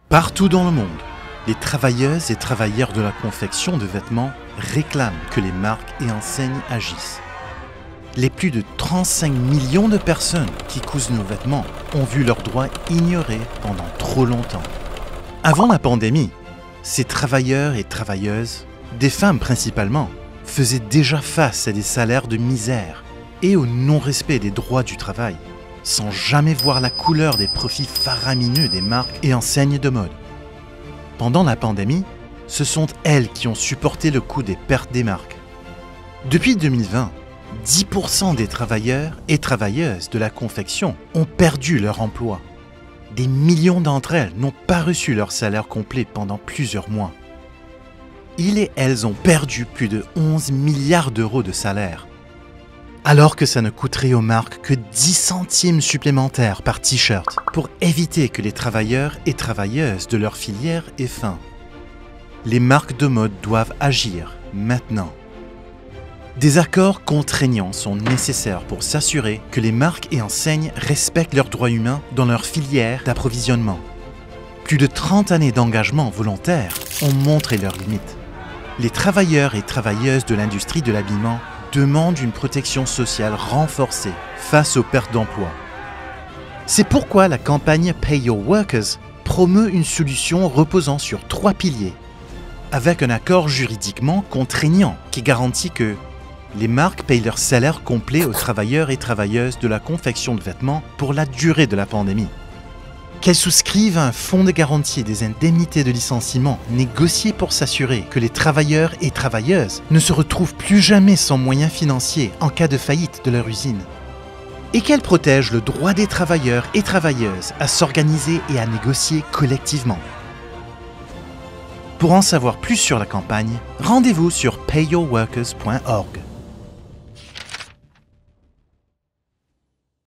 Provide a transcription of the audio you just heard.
Partout dans le monde, les travailleuses et travailleurs de la confection de vêtements réclament que les marques et enseignes agissent. Les plus de 35 millions de personnes qui cousent nos vêtements ont vu leurs droits ignorés pendant trop longtemps. Avant la pandémie, ces travailleurs et travailleuses, des femmes principalement, faisaient déjà face à des salaires de misère et au non-respect des droits du travail, sans jamais voir la couleur des profits faramineux des marques et enseignes de mode. Pendant la pandémie, ce sont elles qui ont supporté le coût des pertes des marques. Depuis 2020, 10% des travailleurs et travailleuses de la confection ont perdu leur emploi. Des millions d'entre elles n'ont pas reçu leur salaire complet pendant plusieurs mois. Ils et elles ont perdu plus de 11 milliards d'euros de salaire, alors que ça ne coûterait aux marques que 10 centimes supplémentaires par t-shirt pour éviter que les travailleurs et travailleuses de leur filière aient faim. Les marques de mode doivent agir maintenant. Des accords contraignants sont nécessaires pour s'assurer que les marques et enseignes respectent leurs droits humains dans leur filière d'approvisionnement. Plus de 30 années d'engagement volontaire ont montré leurs limites. Les travailleurs et travailleuses de l'industrie de l'habillement demandent une protection sociale renforcée face aux pertes d'emploi. C'est pourquoi la campagne Pay Your Workers promeut une solution reposant sur 3 piliers, avec un accord juridiquement contraignant qui garantit que les marques payent leur salaire complet aux travailleurs et travailleuses de la confection de vêtements pour la durée de la pandémie, qu'elles souscrivent à un fonds de garantie des indemnités de licenciement négocié pour s'assurer que les travailleurs et travailleuses ne se retrouvent plus jamais sans moyens financiers en cas de faillite de leur usine, et qu'elles protègent le droit des travailleurs et travailleuses à s'organiser et à négocier collectivement. Pour en savoir plus sur la campagne, rendez-vous sur payyourworkers.org.